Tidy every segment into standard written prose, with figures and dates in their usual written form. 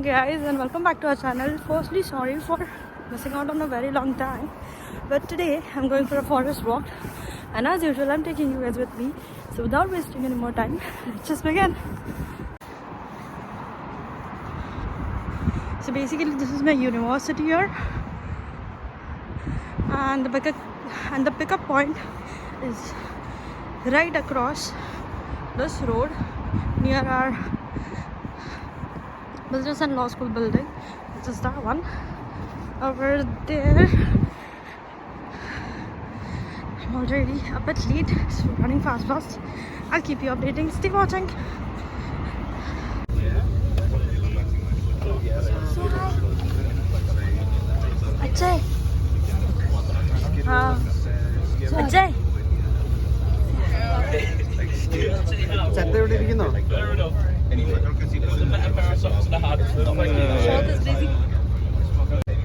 morning guys and welcome back to our channel. Firstly, sorry for missing out on a very long time, but today I'm going for a forest walk and as usual I'm taking you guys with me. So without wasting any more time, let's just begin. So basically this is my university here and the pickup point is right across this road near our business and law school building, which is that one over there. I'm already a bit late, so running fast. I'll keep you updating. Stay watching. So hi. Ajay. Ajay.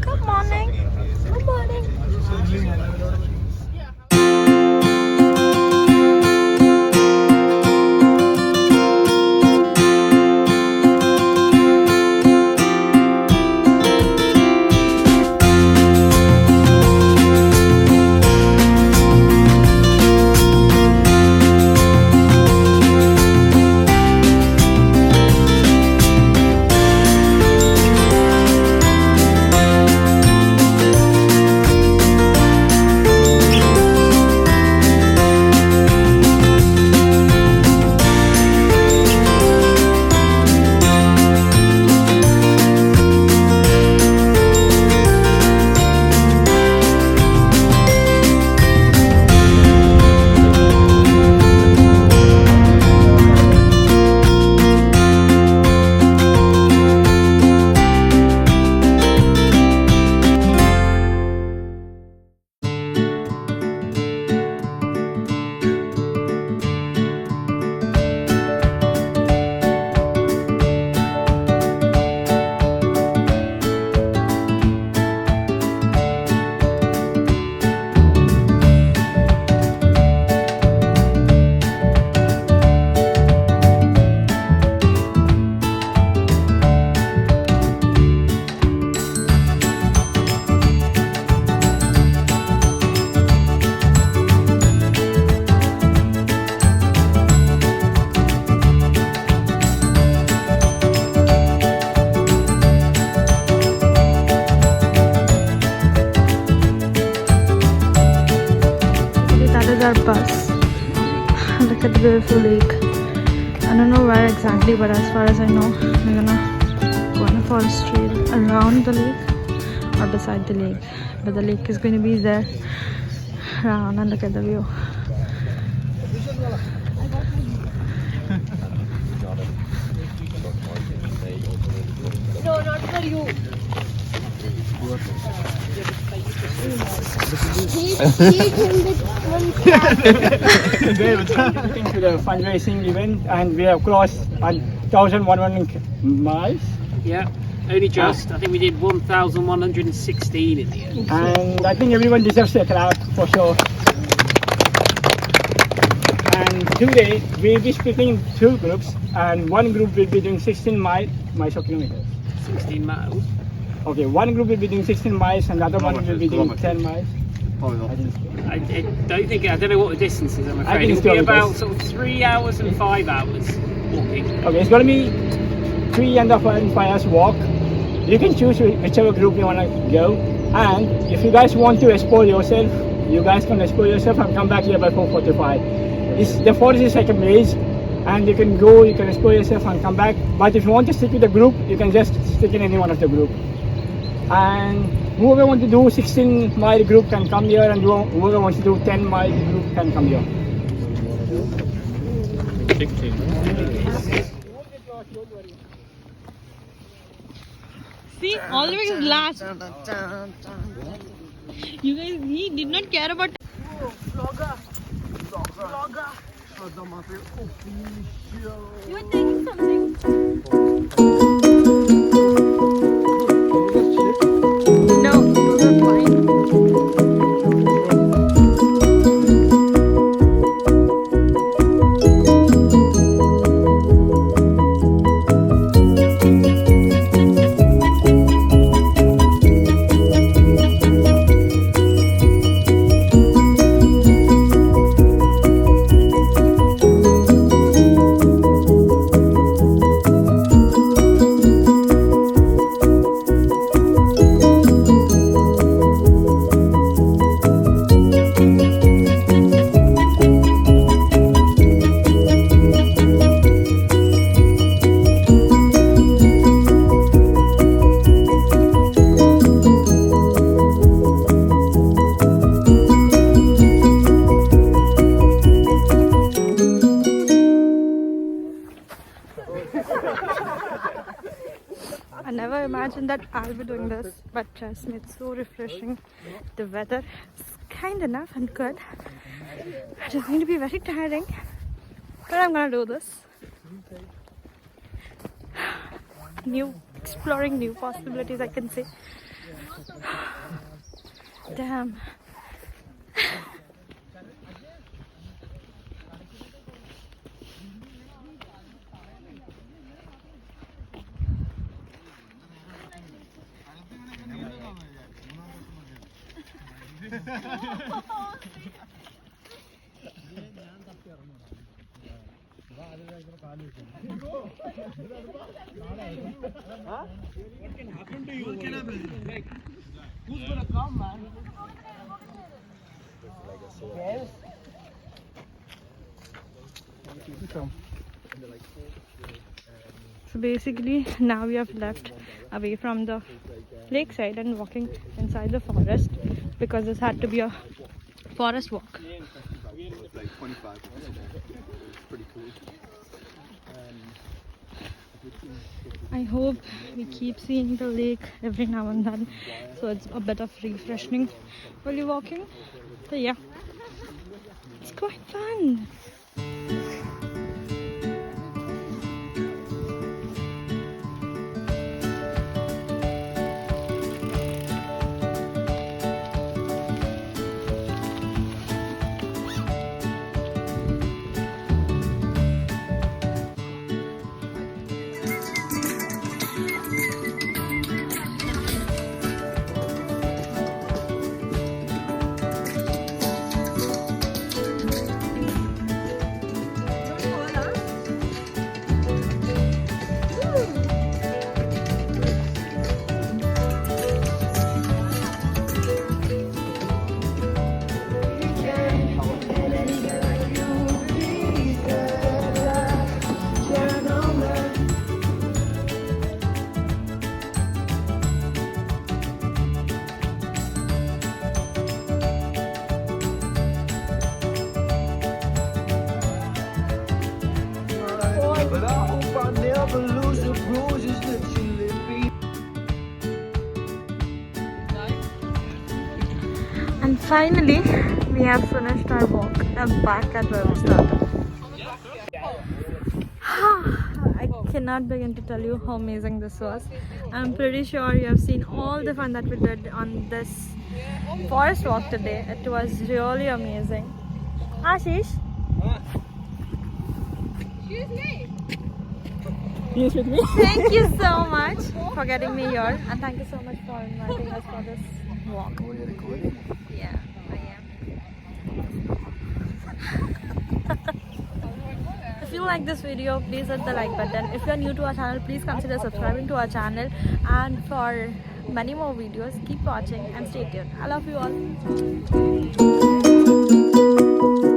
Good morning. Good morning. Our bus. Look at the beautiful lake. I don't know where exactly, but as far as I know, we're gonna go on a forest trail around the lake or beside the lake. But the lake is going to be there around, and look at the view. No, not for you. To the fundraising event, and we have crossed 1,100 miles. Yeah, only just. I think we did 1,116 in the end. And I think everyone deserves a clap for sure. And today we'll be splitting in two groups, and one group will be doing 16 miles or kilometers. 16 miles. Okay, one group will be doing 16 miles, and the other one will be doing 10 miles. I don't know what the distance is, I'm I afraid. think It'll be it's about sort of 3 hours and 5 hours walking. Okay, it's going to be 3.5 hours walk. You can choose whichever group you want to go. And if you guys want to explore yourself, you guys can explore yourself and come back here by 4:45. The forest is like a maze, and you can go, you can explore yourself and come back. But if you want to stick with the group, you can just stick in any one of the group. And whoever wants to do 16-mile group can come here, and whoever wants to do 10-mile group can come here. 16. See, all the way is last. You guys, he did not care about. Vlogger. You were taking something. imagined that I'll be doing this, but trust me, it's so refreshing. The weather is kind enough and good. It is going to be very tiring, but I'm gonna do this. Exploring new possibilities, I can say. Damn. Who's gonna come, man? Yes. So basically, now we have left away from the lakeside and walking inside the forest because this had to be a forest walk. Like 25. It's pretty cool. I hope we keep seeing the lake every now and then, so it's a bit of refreshing while you're walking. So yeah, it's quite fun. But I hope I never lose the bruises that you leave me. And finally, we have finished our walk. I'm back at where we started. I cannot begin to tell you how amazing this was. I'm pretty sure you have seen all the fun that we did on this forest walk today. It was really amazing. Ashish? He's with me. Thank you so much for getting me here, and thank you so much for inviting us for this walk. Yeah, I am. If you like this video, please hit the like button. If you are new to our channel, please consider subscribing to our channel. And for many more videos, keep watching and stay tuned. I love you all.